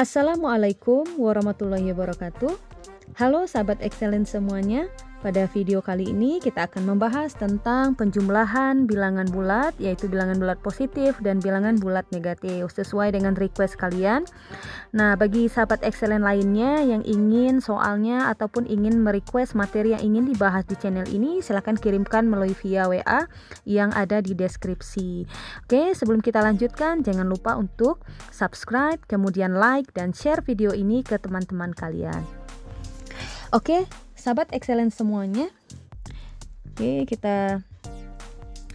Assalamualaikum warahmatullahi wabarakatuh. Halo sahabat excellent semuanya. Pada video kali ini kita akan membahas tentang penjumlahan bilangan bulat, yaitu bilangan bulat positif dan bilangan bulat negatif sesuai dengan request kalian. Nah, bagi sahabat excellent lainnya yang ingin soalnya ataupun ingin merequest materi yang ingin dibahas di channel ini, silahkan kirimkan melalui via WA yang ada di deskripsi. Oke, sebelum kita lanjutkan, jangan lupa untuk subscribe, kemudian like dan share video ini ke teman-teman kalian. Oke, sahabat excellent semuanya. Oke,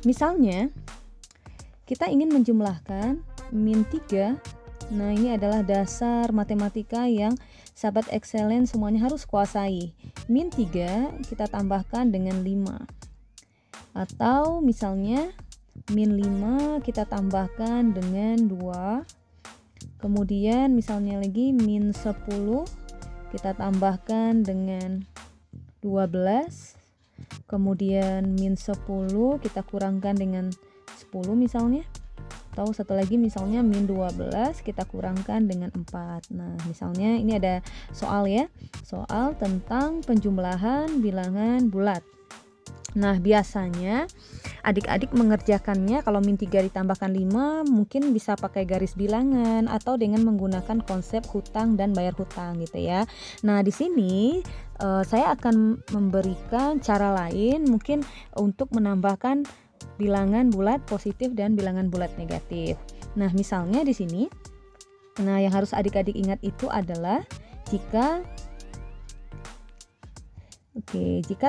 misalnya kita ingin menjumlahkan min 3. Nah, ini adalah dasar matematika yang sahabat excellent semuanya harus kuasai. Min 3 kita tambahkan dengan 5. Atau misalnya min 5 kita tambahkan dengan 2. Kemudian misalnya lagi min 10 kita tambahkan dengan 12. Kemudian min 10 kita kurangkan dengan 10 misalnya. Atau satu lagi misalnya min 12 kita kurangkan dengan 4. Nah, misalnya ini ada soal ya. Soal tentang penjumlahan bilangan bulat. Nah, biasanya adik-adik mengerjakannya kalau min 3 ditambahkan 5 mungkin bisa pakai garis bilangan atau dengan menggunakan konsep hutang dan bayar hutang gitu ya. Nah, di sini saya akan memberikan cara lain mungkin untuk menambahkan bilangan bulat positif dan bilangan bulat negatif. Nah, misalnya di sini, nah yang harus adik-adik ingat itu adalah jika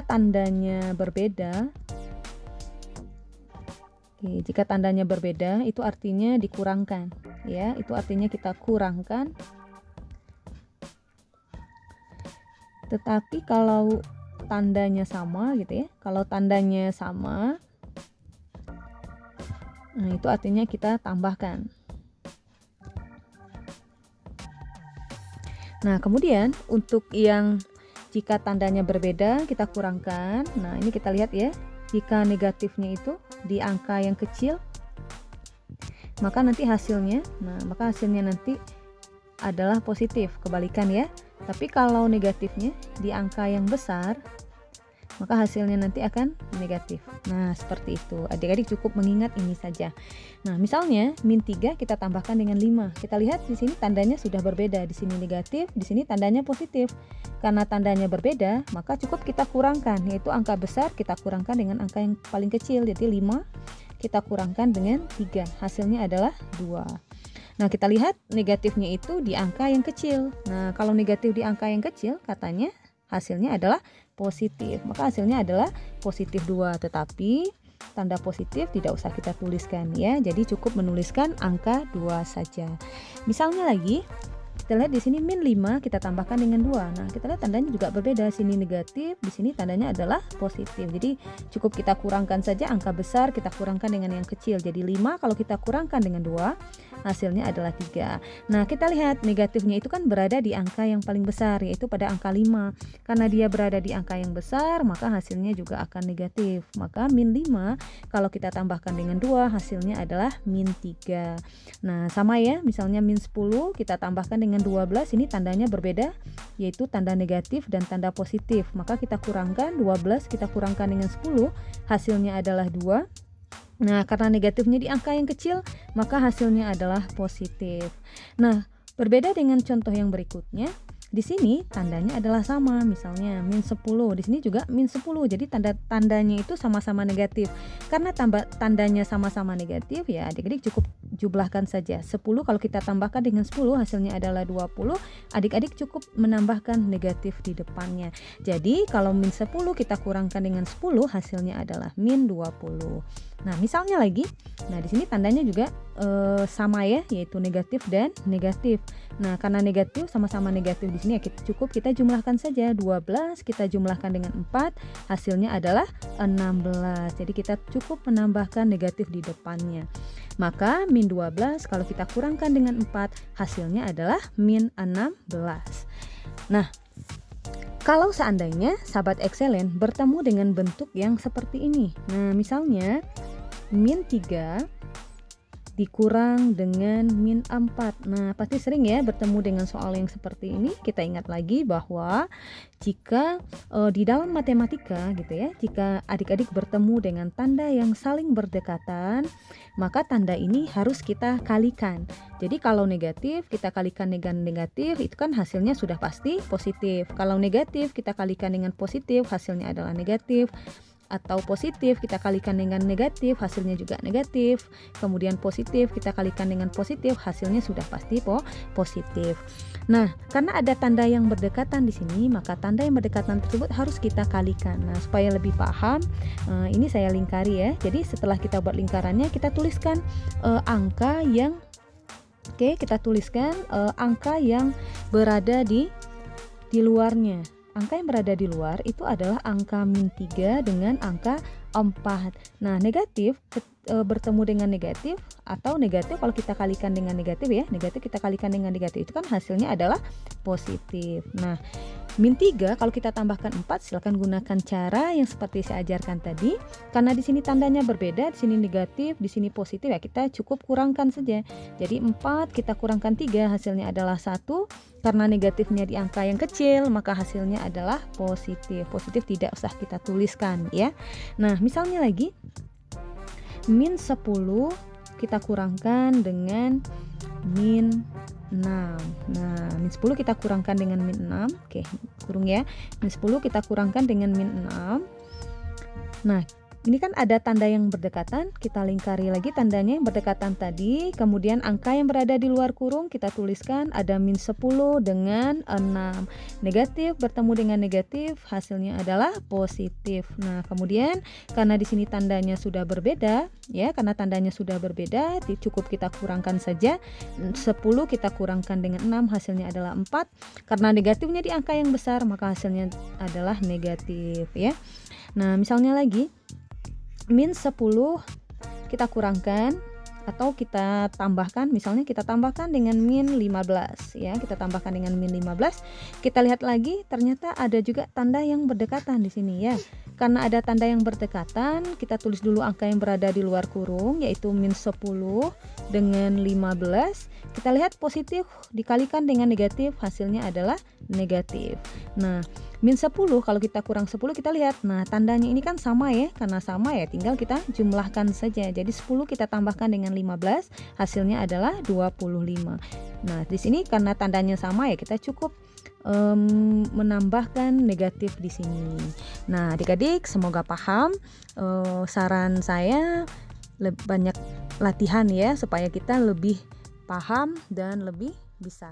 tandanya berbeda. Jika tandanya berbeda itu artinya dikurangkan ya, itu artinya kita kurangkan. Tetapi kalau tandanya sama gitu ya, kalau tandanya sama, nah itu artinya kita tambahkan. Nah, kemudian untuk yang jika tandanya berbeda kita kurangkan. Nah, ini kita lihat ya, jika negatifnya itu di angka yang kecil, maka hasilnya nanti adalah positif, kebalikan ya. Tapi kalau negatifnya di angka yang besar, maka hasilnya nanti akan negatif. Nah, seperti itu. Adik-adik cukup mengingat ini saja. Nah, misalnya min 3 kita tambahkan dengan 5. Kita lihat di sini tandanya sudah berbeda. Di sini negatif, di sini tandanya positif. Karena tandanya berbeda, maka cukup kita kurangkan, yaitu angka besar kita kurangkan dengan angka yang paling kecil. Jadi 5 kita kurangkan dengan 3. Hasilnya adalah 2. Nah, kita lihat negatifnya itu di angka yang kecil. Nah, kalau negatif di angka yang kecil, katanya hasilnya adalah positif, maka hasilnya adalah positif 2, tetapi tanda positif tidak usah kita tuliskan ya, jadi cukup menuliskan angka 2 saja. Misalnya lagi kita lihat di sini min 5 kita tambahkan dengan 2. Nah, kita lihat tandanya juga berbeda, sini negatif, di sini tandanya adalah positif. Jadi cukup kita kurangkan saja angka besar, kita kurangkan dengan yang kecil. Jadi 5 kalau kita kurangkan dengan 2, hasilnya adalah 3. Nah, kita lihat negatifnya itu kan berada di angka yang paling besar, yaitu pada angka 5. Karena dia berada di angka yang besar, maka hasilnya juga akan negatif. Maka min 5 kalau kita tambahkan dengan 2, hasilnya adalah min 3. Nah, sama ya, misalnya min 10 kita tambahkan dengan 12, ini tandanya berbeda, yaitu tanda negatif dan tanda positif. Maka kita kurangkan 12, kita kurangkan dengan 10, hasilnya adalah 2. Nah, karena negatifnya di angka yang kecil, maka hasilnya adalah positif. Nah, berbeda dengan contoh yang berikutnya. Di sini tandanya adalah sama, misalnya min 10, di sini juga min 10. Jadi tandanya itu sama-sama negatif. Karena tandanya sama-sama negatif ya, adik-adik cukup jumlahkan saja. 10 kalau kita tambahkan dengan 10 hasilnya adalah 20. Adik-adik cukup menambahkan negatif di depannya. Jadi kalau min 10 kita kurangkan dengan 10 hasilnya adalah min 20. Nah, misalnya lagi, nah di sini tandanya juga sama ya, yaitu negatif dan negatif. Nah, karena negatif sama-sama negatif di sini ya, cukup kita jumlahkan saja. 12 kita jumlahkan dengan 4, hasilnya adalah 16. Jadi kita cukup menambahkan negatif di depannya. Maka min 12 kalau kita kurangkan dengan 4, hasilnya adalah min 16. Nah, kalau seandainya sahabat excellent bertemu dengan bentuk yang seperti ini. Nah, misalnya min 3 dikurang dengan min 4. Nah, pasti sering ya bertemu dengan soal yang seperti ini. Kita ingat lagi bahwa jika di dalam matematika gitu ya, jika adik-adik bertemu dengan tanda yang saling berdekatan, maka tanda ini harus kita kalikan. Jadi kalau negatif kita kalikan dengan negatif, itu kan hasilnya sudah pasti positif. Kalau negatif kita kalikan dengan positif, hasilnya adalah negatif. Atau positif kita kalikan dengan negatif, hasilnya juga negatif. Kemudian positif kita kalikan dengan positif, hasilnya sudah pasti positif. Nah, karena ada tanda yang berdekatan di sini, maka tanda yang berdekatan tersebut harus kita kalikan. Nah, supaya lebih paham, ini saya lingkari ya. Jadi setelah kita buat lingkarannya, kita tuliskan angka yang kita tuliskan angka yang berada di luarnya. Angka yang berada di luar itu adalah angka min 3 dengan angka 4. Nah, negatif bertemu dengan negatif, atau negatif kalau kita kalikan dengan negatif ya, negatif kita kalikan dengan negatif, itu kan hasilnya adalah positif. Nah, min 3 kalau kita tambahkan 4, silakan gunakan cara yang seperti saya ajarkan tadi. Karena di sini tandanya berbeda, di sini negatif, di sini positif ya, kita cukup kurangkan saja. Jadi 4 kita kurangkan 3, hasilnya adalah 1. Karena negatifnya di angka yang kecil, maka hasilnya adalah positif. Positif tidak usah kita tuliskan ya. Nah, misalnya lagi min 10 kita kurangkan dengan min 6. Nah, min 10 kita kurangkan dengan min 6. Oke, kurung ya. Min 10 kita kurangkan dengan min 6. Nah, ini kan ada tanda yang berdekatan, kita lingkari lagi tandanya yang berdekatan tadi. Kemudian angka yang berada di luar kurung kita tuliskan, ada min 10 dengan 6. Negatif bertemu dengan negatif, hasilnya adalah positif. Nah, kemudian karena di sini tandanya sudah berbeda ya, karena tandanya sudah berbeda, cukup kita kurangkan saja. 10 kita kurangkan dengan 6, hasilnya adalah 4. Karena negatifnya di angka yang besar, maka hasilnya adalah negatif ya. Nah, misalnya lagi min 10 kita kurangkan atau kita tambahkan, misalnya kita tambahkan dengan min 15 ya, kita tambahkan dengan min 15. Kita lihat lagi ternyata ada juga tanda yang berdekatan di sini ya. Karena ada tanda yang berdekatan, kita tulis dulu angka yang berada di luar kurung, yaitu min 10 dengan 15. Kita lihat positif dikalikan dengan negatif, hasilnya adalah negatif. Nah, min 10 kalau kita kurang 10, kita lihat, nah tandanya ini kan sama ya, karena sama ya tinggal kita jumlahkan saja. Jadi 10 kita tambahkan dengan 15, hasilnya adalah 25. Nah, di sini karena tandanya sama ya, kita cukup menambahkan negatif di sini. Nah, adik-adik semoga paham. Saran saya banyak latihan ya, supaya kita lebih paham dan lebih bisa.